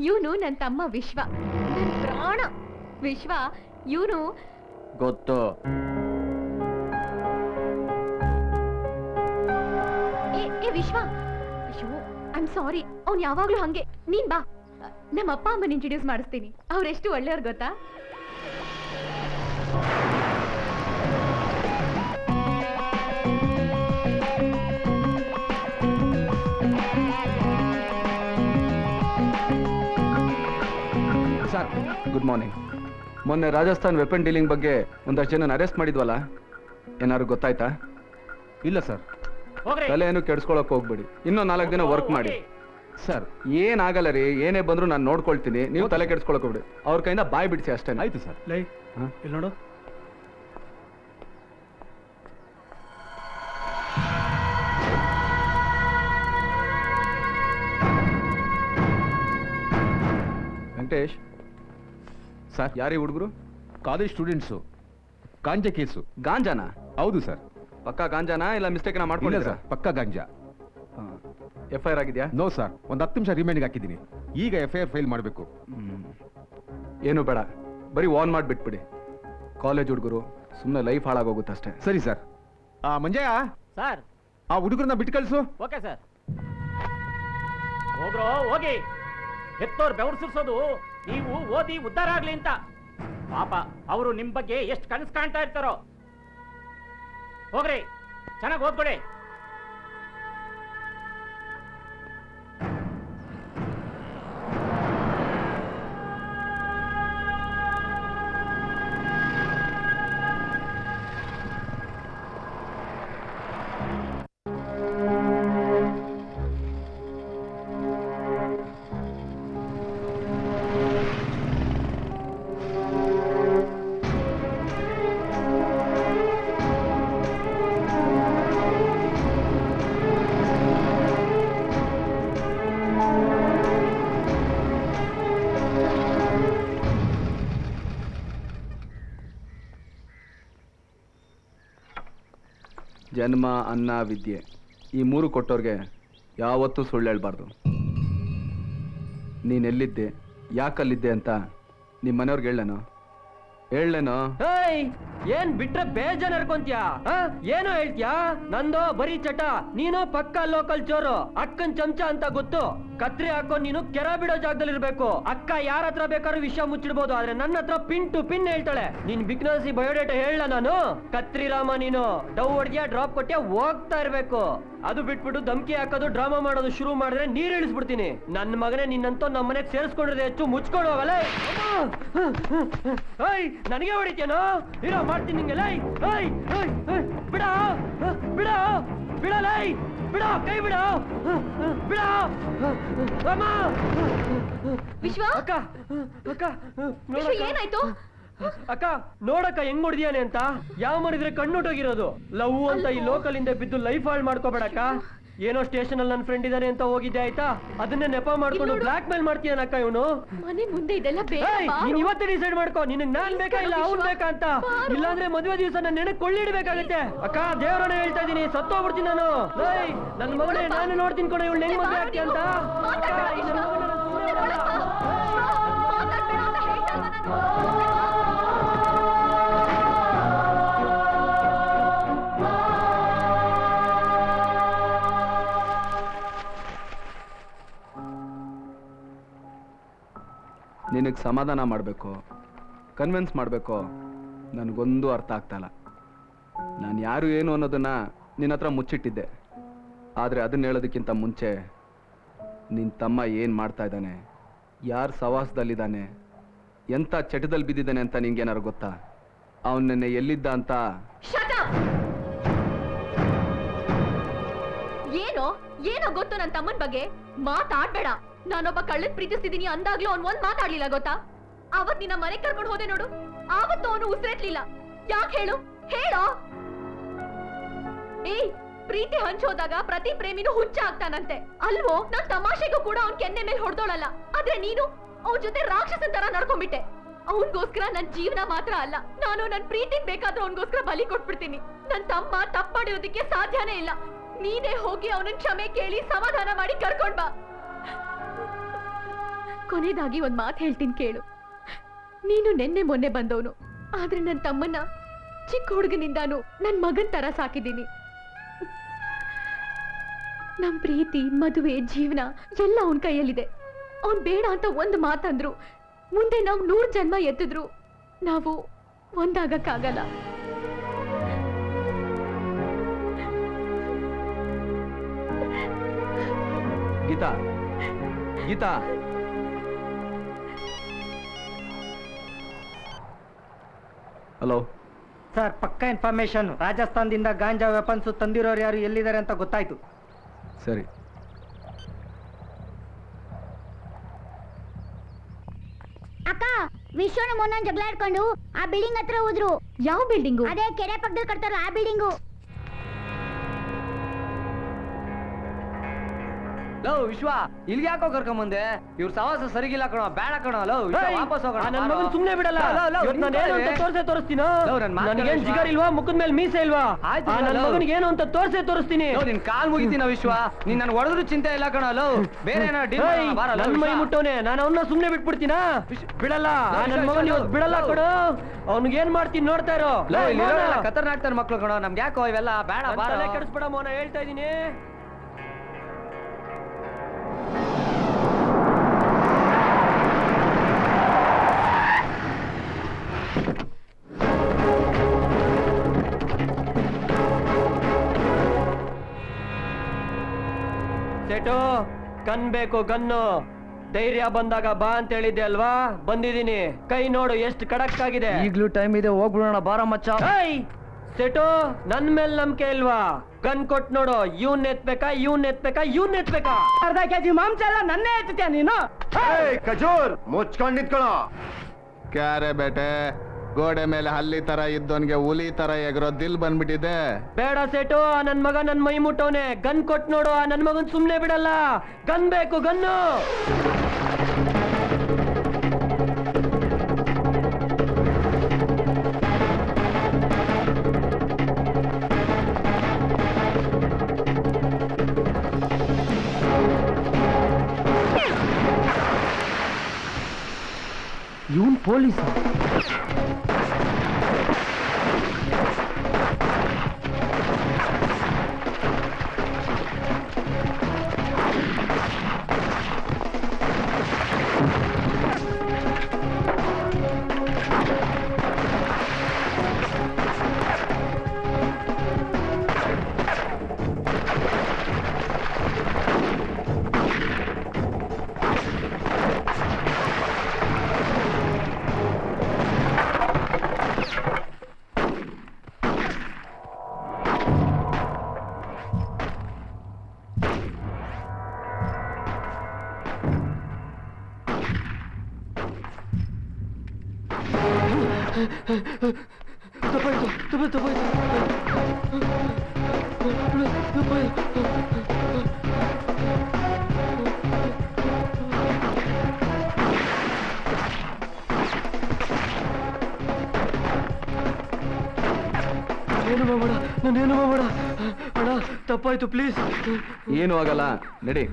ಇವನು ನನ್ನ ತಮ್ಮ ವಿಶ್ವ, ನನ್ನ ಪ್ರಾಣ ವಿಶ್ವ. ಇವನು ಗೊತ್ತು. ಏ ವಿಶ್ವ, ಅಯ್ಯೋ ಐ ಆಮ್ ಸಾರಿ. ಅವ್ನು ಯಾವಾಗ್ಲೂ ಹಂಗೆ. ನೀನ್ ಬಾ, ನಮ್ಮ ಅಪ್ಪ ಅಮ್ಮನ ಇಂಟ್ರೊಡ್ಯೂಸ್ ಮಾಡಿಸ್ತೀನಿ. ಅವ್ರೆಷ್ಟು ಒಳ್ಳೆಯವ್ರು ಗೊತ್ತಾ? Sir good morning. ಮೊನ್ನೆ ರಾಜಸ್ಥಾನ್ ವೆಪನ್ ಡೀಲಿಂಗ್ ಬಗ್ಗೆ ಒಂದಷ್ಟು ಜನ ಅರೆಸ್ಟ್ ಮಾಡಿದ್ವಲ್ಲ, ಏನಾದ್ರು ಗೊತ್ತಾಯ್ತಾ? ಇಲ್ಲ ಸರ್. ತಲೆ ಏನು ಕೆಡಿಸ್ಕೊಳಕ್ ಹೋಗ್ಬೇಡಿ, ಇನ್ನೂ 4 ದಿನ ವರ್ಕ್ ಮಾಡಿ. ಸರ್ ಏನಾಗಲ್ಲ ರೀ, ಏನೇ ಬಂದ್ರು ನಾನು ನೋಡ್ಕೊಳ್ತೀನಿ, ನೀವು ತಲೆ ಕೆಡಿಸ್ಕೊಳಕ್ ಹೋಗ್ಬಿಡಿ. ಅವ್ರ ಕೈಯಿಂದ ಬಾಯ್ ಬಿಡಿಸಿ ಅಷ್ಟೇ. ಆಯ್ತು ಸರ್. ಲೈ ಇಲ್ಲಿ ನೋಡು. ವೆಂಕಟೇಶ್ ಸರ್, ಯಾರೀ ಹುಡುಗರು? College students. ಗಾಂಜಾ ಕೇಸು. ಗಾಂಜಾನ? ಹೌದು ಸರ್. ಪಕ್ಕಾ ಗಾಂಜಾನ ಇಲ್ಲ ಮಿಸ್ಟೇಕ್ ಇಲ್ಲ ಮಾಡ್ಕೊಂಡಿಲ್ಲ ಸರ್, ಪಕ್ಕಾ ಗಾಂಜಾ. FIR ಆಗಿದೆಯಾ? ನೋ ಸರ್, ಒಂದು 10 ನಿಮಿಷ ರಿಮೈಂಡ್ಗೆ ಹಾಕಿದ್ದೀನಿ. ಈಗ FIR ಫೈಲ್ ಮಾಡಬೇಕು. ಏನು ಬೇಡ, ಬರೀ ವಾರ್ನ್ ಮಾಡಿಬಿಟ್ಬಿಡಿ. ಕಾಲೇಜ್ ಹುಡುಗರು, ಸುಮ್ಮನೆ ಲೈಫ್ ಹಾಳಾಗೋಗುತ್ತೆ ಅಷ್ಟೇ. ಸರಿ ಸರ್. ಮಂಜಯ್ಯ ಸರ್, ಆ ಹುಡುಗರನ್ನ ಬಿಟ್ಟು ಕಳಿಸು. Okay sir. ಹೋಗ್ರೋ ಹೋಗಿ. ಹೆತ್ತೋರ್ ಬೆವರು ಸುರಿಸೋದು ನೀವು ಓದಿ ಉದ್ಧಾರ ಆಗ್ಲಿ ಅಂತ. ಪಾಪ ಅವರು ನಿಮ್ ಬಗ್ಗೆ ಎಷ್ಟು ಕನಸು ಕಾಣ್ತಾ ಇರ್ತಾರೋ. ಹೋಗ್ರಿ, ಚೆನ್ನಾಗಿ ಓದ್ಕೊಡಿ. ಜನ್ಮ, ಅನ್ನ, ವಿದ್ಯೆ, ಈ 3 ಕೊಟ್ಟೋರ್ಗೆ ಯಾವತ್ತೂ ಸುಳ್ಳು ಹೇಳ್ಬಾರ್ದು. ನೀನೆಲ್ಲಿದ್ದೆ, ಯಾಕಲ್ಲಿದ್ದೆ ಅಂತ ನಿಮ್ಮ ಮನೆಯವ್ರಿಗೆ ಹೇಳೇನೋ? ಏನ್ ಬಿಟ್ರೆ ಬೇಜಾನ್ ಅನ್ಕೊಂತ್ಯಾ? ಏನೋ ಹೇಳ್ತ್ಯಾ? ನಂದೋ ಬರೀ ಚಟ, ನೀನೋ ಪಕ್ಕ ಲೋಕಲ್ ಚೋರು. ಅಕ್ಕನ್ ಚಮಚ ಅಂತ ಗೊತ್ತು. ಕತ್ರಿ ಹಾಕೊಂಡ್ ನೀನು ಕೆರ ಬಿಡೋ ಜಾಗದಲ್ಲಿ ಇರ್ಬೇಕು. ಅಕ್ಕ ಯಾರ ಹತ್ರ ಬೇಕಾದ್ರೂ ವಿಷಯ ಮುಚ್ಚಿಡ್ಬೋದು, ಆದ್ರೆ ನನ್ನ ಹತ್ರ ಪಿನ್ ಟು ಪಿನ್ ಹೇಳ್ತಾಳೆ. ನೀನ್ ಬಿಗ್ನಸಿ ಬಯೋಡೇಟಾ ಹೇಳ. ನಾನು ಕತ್ರಿ ರಾಮ, ನೀನು ಡವ್ ಹೊಡ್ದ್ಯಾ, ಡ್ರಾಪ್ ಕೊಟ್ಟ್ಯಾ, ಹೋಗ್ತಾ ಇರ್ಬೇಕು. ಅದು ಬಿಟ್ಬಿಟ್ಟು ಧಮ್ಕಿ ಹಾಕೋದು, ಡ್ರಾಮಾ ಮಾಡೋದು ಶುರು ಮಾಡಿದ್ರೆ ನೀರ್ ಇಳಿಸ್ಬಿಡ್ತೀನಿ. ನನ್ನ ಮಗನೇ, ನಿನ್ನಂತೂ ನಮ್ಮನೆಗ್ ಸೇರಿಸ್ಕೊಂಡಿರೋದು ಹೆಚ್ಚು. ಮುಚ್ಕೊಂಡು ಹೋಗಲ್ಲ. ನನಗೆ ಹೊಡಿತೇನೋ? ಇರೋ ಮಾಡ್ತೀನಿ ನಿಂಗೆ. ಲೈ ಬಿಡ ಬಿಡ ಬಿಡಲೈ, ಬಿಡ ಕೈ ಬಿಡ ಬಿಡ. ಅಮ್ಮ ವಿಶ್ವ, ಅಕ್ಕ ಅಕ್ಕ ವಿಶ್ವ ಏನಾಯ್ತು? ಅಕ್ಕ ನೋಡಕ್ಕ ಹೆಂಗ್ ಹೊಡ್ದಿಯಾನೆ ಅಂತ. ಯಾವ ಮಾಡಿದ್ರೆ ಕಣ್ಣುಟೋಗಿರೋದು. ಲವ್ ಅಂತ ಈ ಲೋಕಲ್ ಇಂದ ಬಿದ್ದು ಲೈಫ್ ಹಾಳು ಮಾಡ್ಕೋಬೇಡಕ್ಕ. ಏನೋ ಸ್ಟೇಷನ್ ಅಲ್ಲಿ ನನ್ನ ಫ್ರೆಂಡ್ ಇದಾನೆ ಅಂತ ಹೋಗಿದ್ದೆ, ಆಯ್ತಾ? ಅದನ್ನೇ ನೆಪ ಮಾಡ್ಕೊಂಡು ಬ್ಲಾಕ್ ಮೇಲ್ ಮಾಡ್ತೀಯನಕ್ಕ ಇವನು. ಮನೆ ಮುಂದೆ ಇದೆಲ್ಲ ಬೇಡ. ನೀನ್ ಇವತ್ತೇ ಡಿಸೈಡ್ ಮಾಡ್ಕೋ, ನಿನಗ್ ನಾನ್ ಬೇಕಾ ಇಲ್ಲ ಅವ್ನ್ ಬೇಕಾ ಅಂತ. ಇಲ್ಲಾಂದ್ರೆ ಮದುವೆ ದಿವಸ ನನ್ನ ನೆನಕ್ ಕೊಳ್ಳಿಡ್ಬೇಕಾಗತ್ತೆ. ಅಕ್ಕ ದೇವರನ್ನ ಹೇಳ್ತಾ ಇದೀನಿ, ಸತ್ತೋಗ್ಬಿಡ್ತೀನಿ ನಾನು. ನನ್ ಮಗನೇ, ನಾನು ನೋಡ್ತೀನಿ ಕೊಡ ಇವಳು ಹೆಂಗ್ ಮದುವೆ ಆಗ್ತೀಯ ಅಂತ. ನಿನಗೆ ಸಮಾಧಾನ ಮಾಡಬೇಕು, ಕನ್ವಿನ್ಸ್ ಮಾಡಬೇಕು, ನನಗೊಂದು ಅರ್ಥ ಆಗ್ತಾಯಿಲ್ಲ. ನಾನು ಯಾರು ಏನು ಅನ್ನೋದನ್ನು ನಿನ್ನ ಹತ್ರ ಮುಚ್ಚಿಟ್ಟಿದ್ದೆ. ಆದರೆ ಅದನ್ನ ಹೇಳೋದಕ್ಕಿಂತ ಮುಂಚೆ ನಿನ್ನ ತಮ್ಮ ಏನು ಮಾಡ್ತಾ ಇದ್ದಾನೆ, ಯಾರು ಸವಾಸದಲ್ಲಿದ್ದಾನೆ, ಎಂಥ ಚಟದಲ್ಲಿ ಬಿದ್ದಿದ್ದಾನೆ ಅಂತ ನಿಂಗೇನಾರು ಗೊತ್ತಾ? ಅವನನ್ನೇ ಎಲ್ಲಿದ್ದ ಅಂತ. ಏನೋ ಏನೋ ಗೊತ್ತು ನನ್ನ ತಮ್ಮನ ಬಗ್ಗೆ ಮಾತಾಡ್ಬೇಡ. ನಾನೊಬ್ಬ ಕಳ್ಳನ್ ಪ್ರೀತಿಸ್ತಿದ್ದೀನಿ ಅಂದಾಗ್ಲೂ ಅವ್ನು ಒಂದ್ ಮಾತಾಡ್ಲಿಲ್ಲ ಗೊತ್ತಾ? ಅವತ್ ನಿನ್ನ ಮನೆ ಕರ್ಕೊಂಡು ಹೋದೆ ನೋಡು, ಆವತ್ತು ಅವನು ಉಸಿರೆಟ್ಲಿಲ್ಲ. ಯಾಕೆ ಹೇಳು? ಹೇಳೋ. ಏಯ್, ಪ್ರೀತಿ ಹಂಚೋದಾಗ ಪ್ರತಿ ಪ್ರೇಮಿನೂ ಹುಚ್ಚ ಆಗ್ತಾನಂತೆ ಅಲ್ವೋ? ನಾನ್ ತಮಾಷೆಗೂ ಕೂಡ ಅವ್ನ್ ಕೆನ್ನೆ ಮೇಲೆ ಹೊಡೆದೋಳಲ್ಲ. ಆದ್ರೆ ನೀನು ಅವನ್ ಜೊತೆ ರಾಕ್ಷಸನ್ ತರ ನಡ್ಕೊಂಡ್ಬಿಟ್ಟೆ. ಅವನ್ಗೋಸ್ಕರ ನನ್ ಜೀವನ ಮಾತ್ರ ಅಲ್ಲ, ನಾನು ನನ್ ಪ್ರೀತಿಗ್ ಬೇಕಾದ್ರೂ ಅವನ್ಗೋಸ್ಕರ ಬಲಿ ಕೊಟ್ಬಿಡ್ತೀನಿ. ನನ್ ತಮ್ಮ ತಪ್ಪಡಿಯೋದಕ್ಕೆ ಸಾಧ್ಯನೇ ಇಲ್ಲ. ನೀನೇ ಹೋಗಿ ಅವನನ್ನ ಕ್ಷಮೆ ಕೇಳಿ ಸಮಾಧಾನ ಮಾಡಿ ಕರ್ಕೊಂಡ್ ಬಾ. ಕೊನೆಯದಾಗಿ ಒಂದ್ ಮಾತು ಹೇಳ್ತೀನಿ ಕೇಳು. ನೀನು ನೆನ್ನೆ ಮೊನ್ನೆ ಬಂದವನು, ಆದ್ರೆ ನನ್ನ ತಮ್ಮನ್ನ ಚಿಕ್ಕ ಹುಡುಗನಿಂದಾನು ನನ್ ಮಗನ್ ತರ ಸಾಕಿದ್ದೀನಿ. ನಮ್ ಪ್ರೀತಿ, ಮದುವೆ, ಜೀವನ ಎಲ್ಲ ಅವನ್ ಕೈಯಲ್ಲಿದೆ. ಅವನ್ ಬೇಡ ಅಂತ ಒಂದು ಮಾತಂದ್ರು, ಮುಂದೆ ನಾವು 100 ಜನ್ಮ ಎತ್ತಿದ್ರು ನಾವು ಒಂದಾಗಕ್ಕಾಗಲ್ಲ. ಗೀತಾ, ಗೀತಾ, ಹಲೋ ಸರ್, ಪಕ್ಕಾ ಇನ್ಫಾರ್ಮೇಶನ್. ರಾಜಸ್ಥಾನದಿಂದ ಗಾಂಜಾ ವೆಪನ್ಸ್ ತಂದಿರೋರು ಯಾರು, ಎಲ್ಲಿದ್ದಾರೆ ಅಂತ ಗೊತ್ತಾಯ್ತು. ಸರಿ. ಅಕ್ಕ, ವಿಶ್ವನ ಮೊನ್ನ ಜಗಳ ಆಡ್ಕೊಂಡು ಆ ಬಿಲ್ಡಿಂಗ್ ಹತ್ರ ಹೋದ್ರು. ಯಾವ ಬಿಲ್ಡಿಂಗು? ಅದೇ ಕೆರೆ ಪಕ್ಕದಲ್ಲಿ ಕಟ್ತಾರಲ್ಲ ಆ ಬಿಲ್ಡಿಂಗು. ಲೋ ವಿಶ್ವ, ಇಲ್ಲಿಗೆ ಯಾಕೋ ಕರ್ಕೊಂಬಂದೆ? ಇವ್ರ ಸವಾಸ ಸರಿಗಿಲ್ಲ ಕಣೋ, ಬೇಡ ಕಣೋ. ಲೋ ವಿಶ್ವ, ವಾಪಸ್ ಹೋಗೋಣ. ನನ್ನ ಮಗನ್ ಸುಮ್ನೆ ಬಿಡಲ್ಲ. ಇವತ್ತು ನಾನು ಏನು ಅಂತ ತೋರಿಸ್ತೀನೋ. ನನಗೇನ್ ಜಿಗರ್ ಇಲ್ವಾ? ಮುಖದ ಮೇಲೆ ಮೀಸೆ ಇಲ್ವಾ? ನನ್ನ ಮಗನಿಗೆ ಏನು ಅಂತ ತೋರಿಸ್ತೀನಿ. ನಿನ್ ಕಾಲ್ ಮುಗಿತೀನ ವಿಶ್ವ, ನೀನ್ ನನ್ ಹೊಡೆದ್ರು ಚಿಂತೆ ಇಲ್ಲ ಕಣೋ. ಲೋ ಬೇರೆ ಏನೋ ನನ್ನ ಮೈ ಮುಟ್ಟವನೆ, ನಾನು ಅವನ್ನ ಸುಮ್ನೆ ಬಿಟ್ಬಿಡ್ತೀನ? ಬಿಡಲ್ಲ. ನನ್ನ ಮಗನ್ ಇವತ್ತು ಬಿಡಲ್ಲ ಕೊಡು. ಅವ್ನಿಗೆ ಏನ್ ಮಾಡ್ತೀನಿ ನೋಡ್ತಾ ಇರೋ. ಖತರ್ನಾಕ್ ಮಕ್ಳು ಕಣೋ, ನಮ್ಗೆ ಯಾಕೋ ಇವೆಲ್ಲ ಬೇಡ. ತಲೆ ಕೆಡಿಸ್ಬೇಡ ಮೋನ, ಹೇಳ್ತಾ ಇದೀನಿ. ಸೇಟು, ಗನ್ ಬೇಕು, ಗನ್ನು. ಧೈರ್ಯ ಬಂದಾಗ ಬಾ ಅಂತ ಹೇಳಿದ್ದೆ ಅಲ್ವಾ? ಬಂದಿದ್ದೀನಿ. ಕೈ ನೋಡು ಎಷ್ಟು ಖಡಕ್ ಆಗಿದೆ. ಈಗ್ಲೂ ಟೈಮ್ ಇದೆ, ಹೋಗ್ಬಿಡೋಣ ಬಾರ ಮಚ್ಚ. ಸೇಟು, ನನ್ ಮೇಲೆ ನಂಬಿಕೆ ಇಲ್ವಾ? ಗನ್ ಕೊಟ್ ನೋಡು. ಇವ್ನ್ ಎತ್ಬೇಕಾ, ಇವ್ನ್ ಎತ್ಬೇಕಾ, ಇವ್ನ್ ಎತ್ಬೇಕಾ? ಅರ್ಧ ಕೆಜಿ ಮಾಂಸ ಎಲ್ಲ ನನ್ನೇ ಎತ್ತುತ್ತೀಯ ನೀನು? ಖಜೂರ್ ಮುಚ್ಕೊಂಡ್ ನಿಂತ್ಕೊಳ್ಳೋ. ಕ್ಯಾರೆ ಬೇಟೆ, ಗೋಡೆ ಮೇಲೆ ಹಲ್ಲಿ ತರ ಇದ್ದವನ್ಗೆ ಹುಲಿ ತರ ಎಗರೋ ದಿಲ್ ಬಂದ್ಬಿಟ್ಟಿದೆ. ಬೇಡ ಸೇಟು, ಆ ನನ್ ಮಗ ನನ್ ಮೈ ಮುಟ್ಟವನೆ. ಗನ್ ಕೊಟ್ ನೋಡು, ಆ ನನ್ ಮಗನ್ ಸುಮ್ನೆ ಬಿಡಲ್ಲ. ಗನ್ ಬೇಕು, ಗನ್ನು. ಇವನ್ ಪೊಲೀಸ್. ನಾನೇನು ಮಾಡಬೇಡ ಅಣ್ಣ, ತಪ್ಪಾಯ್ತು ಪ್ಲೀಸ್. ಏನು ಆಗಲ್ಲ, ನಡಿ.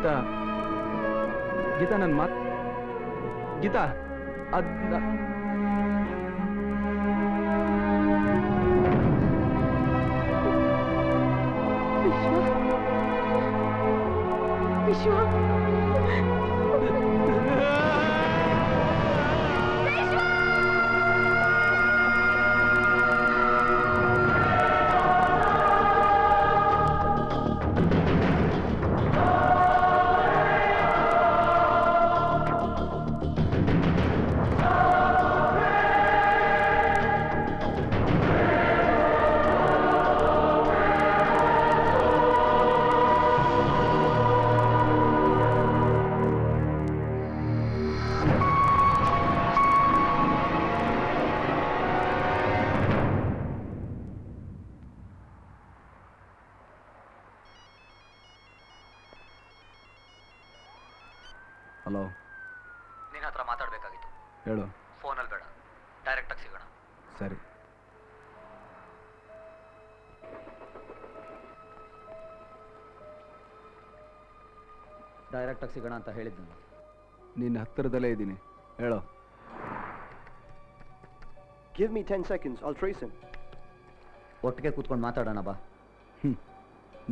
ಗೀತಾ ಗೀತಾ ನನ್ನ ಮಾತ್ ಗೀತಾ ಅದ್ ವಿಶ್ವ ಹಲೋ, ನಿನ್ನ ಹತ್ರ ಮಾತಾಡಬೇಕಾಗಿತ್ತು. ಹೇಳು. ಫೋನಲ್ಲಿ ಬೇಡ, ಡೈರೆಕ್ಟಾಗಿ ಸಿಗೋಣ. ಸರಿ. ಡೈರೆಕ್ಟಾಗಿ ಸಿಗೋಣ ಅಂತ ಹೇಳಿದ್ದು. ನಿನ್ನ ಹತ್ತಿರದಲ್ಲೇ ಇದ್ದೀನಿ, ಹೇಳೋ. Give me 10 seconds, I'll trace him. ಒಟ್ಟಿಗೆ ಕೂತ್ಕೊಂಡು ಮಾತಾಡೋಣ ಬಾ.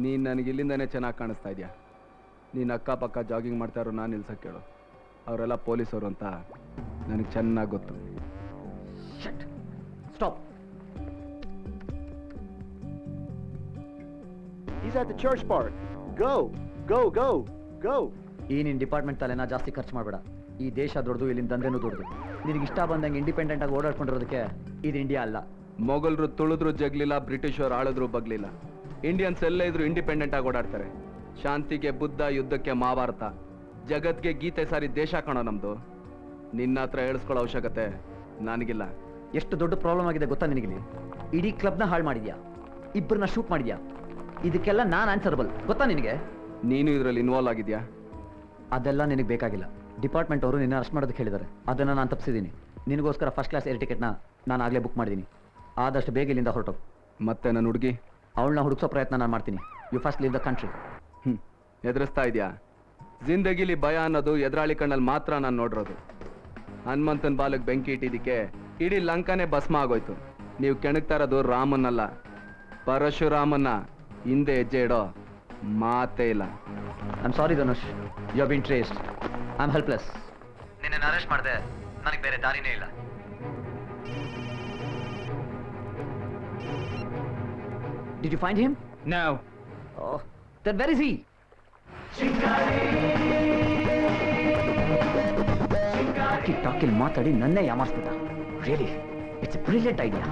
ನೀನು ನನಗೆ ಇಲ್ಲಿಂದನೇ ಚೆನ್ನಾಗಿ ಕಾಣಿಸ್ತಾ ಇದೆಯಾ. ನೀನು ಅಕ್ಕಪಕ್ಕ ಜಾಗಿಂಗ್ ಮಾಡ್ತಾ ಇರೋ ನಾನು ನಿಲ್ಸಕ್ಕೆ ಕೇಳು. ಅವರೆಲ್ಲ ಪೊಲೀಸವರು ಅಂತ ನನಗೆ ಚೆನ್ನಾಗಿ ಗೊತ್ತು. Stop. He's at the church park. Go, go, go, go. ಈ ನಿನ್ನ ಡಿಪಾರ್ಟ್ಮೆಂಟ್ ತಲೆನ ಜಾಸ್ತಿ ಖರ್ಚು ಮಾಡಬೇಡ. ಈ ದೇಶ ದೊಡ್ಡದು, ಇಲ್ಲಿನ ದಂಧೆನೂ ದೊಡ್ಡದು. ನಿನಗೆ ಇಷ್ಟ ಬಂದಂಗೆ ಇಂಡಿಪೆಂಡೆಂಟ್ ಆಗಿ ಓಡಾಡ್ಕೊಂಡಿರೋದಕ್ಕೆ ಇದು ಇಂಡಿಯಾ ಅಲ್ಲ. ಮೊಘಲರು ತುಳಿದ್ರು ಜಗ್ಲಿಲ್ಲ, ಬ್ರಿಟಿಷರು ಆಳಿದ್ರು ಬಗ್ಲಿಲ್ಲ. ಇಂಡಿಯನ್ಸ್ ಎಲ್ಲ ಇದ್ರು ಇಂಡಿಪೆಂಡೆಂಟ್ ಆಗಿ ಓಡಾಡ್ತಾರೆ. ಶಾಂತಿಗೆ ಬುದ್ಧ, ಯುದ್ಧಕ್ಕೆ ಮಹಾಭಾರತ, ಜಗತ್ಗೆ ಗೀತೆ ಸಾರಿ ದೇಶ ಕಾಣೋ ನಮ್ದು. ನಿನ್ನ ಹತ್ರ ಹೇಳಿಸ್ಕೊಳ್ಳೋ ಅವಶ್ಯಕತೆ ನನಗಿಲ್ಲ. ಎಷ್ಟು ದೊಡ್ಡ ಪ್ರಾಬ್ಲಮ್ ಆಗಿದೆ ಗೊತ್ತಾ ನಿನಗಿಲ್ಲಿ? ಇಡೀ ಕ್ಲಬ್ನ ಹಾಳು ಮಾಡಿದ್ಯಾ, ಇಬ್ಬರನ್ನ ಶೂಟ್ ಮಾಡಿದ್ಯಾ. ಇದಕ್ಕೆಲ್ಲ ನಾನು ಆನ್ಸರಬಲ್, ಗೊತ್ತಾ ನಿನಗೆ? ನೀನು ಇದರಲ್ಲಿ ಇನ್ವಾಲ್ವ್ ಆಗಿದ್ಯಾ? ಅದೆಲ್ಲ ನಿನಗೆ ಬೇಕಾಗಿಲ್ಲ. ಡಿಪಾರ್ಟ್ಮೆಂಟ್ ಅವರು ನಿನ್ನ ಅರೆಸ್ಟ್ ಮಾಡೋದಕ್ಕೆ ಹೇಳಿದ್ದಾರೆ. ಅದನ್ನು ನಾನು ತಪ್ಪಿಸಿದ್ದೀನಿ. ನಿನಗೋಸ್ಕರ ಫಸ್ಟ್ ಕ್ಲಾಸ್ ಏರ್ ಟಿಕೆಟ್ನ ನಾನು ಆಗಲೇ ಬುಕ್ ಮಾಡಿದ್ದೀನಿ. ಆದಷ್ಟು ಬೇಗ ಇಲ್ಲಿಂದ ಹೊರಟು. ಮತ್ತೆ ನನ್ನ ಹುಡುಗಿ ಅವಳನ್ನ ಹುಡುಕ್ಸೋ ಪ್ರಯತ್ನ ನಾನು ಮಾಡ್ತೀನಿ. You first leave the country. ಎದುರಿಸ್ತಾ ಇದೆಯಾ? ಜಿಂದಗಿಲಿ ಭಯ ಅನ್ನೋದು ಎದುರಾಳಿ ಕಣ್ಣಲ್ಲಿ ಮಾತ್ರ ನಾನು ನೋಡಿರೋದು. ಹನುಮಂತನ ಬಾಲಕ್ಕೆ ಬೆಂಕಿ ಇಟ್ಟಿದ್ದಕ್ಕೆ ಇಡೀ ಲಂಕಾನೇ ಭಸ್ಮ ಆಗೋಯ್ತು. ನೀವು ಕೆಣಕ್ತಾ ಇರೋದು ರಾಮನ್ನಲ್ಲ, ಪರಶುರಾಮನ್ನ. ಹಿಂದೆ ಹೆಜ್ಜೆ ಇಡೋ ಮಾತೇ ಇಲ್ಲ. I am sorry Dhanush, you have been traced. I am helpless. ನಿನ್ನನ್ನು ಅರೆಸ್ಟ್ ಮಾಡಿದೆ, ನನಗೆ ಬೇರೆ ದಾರಿನೇ ಇಲ್ಲ. Did you find him? No. Oh, then where is he? ಟಾಕಿಲ್ ಮಾತಾಡಿ ನನ್ನೇ ಯಾಮಾರಿಸ್ಬಿಟ್ಟ. Really it's a brilliant idea.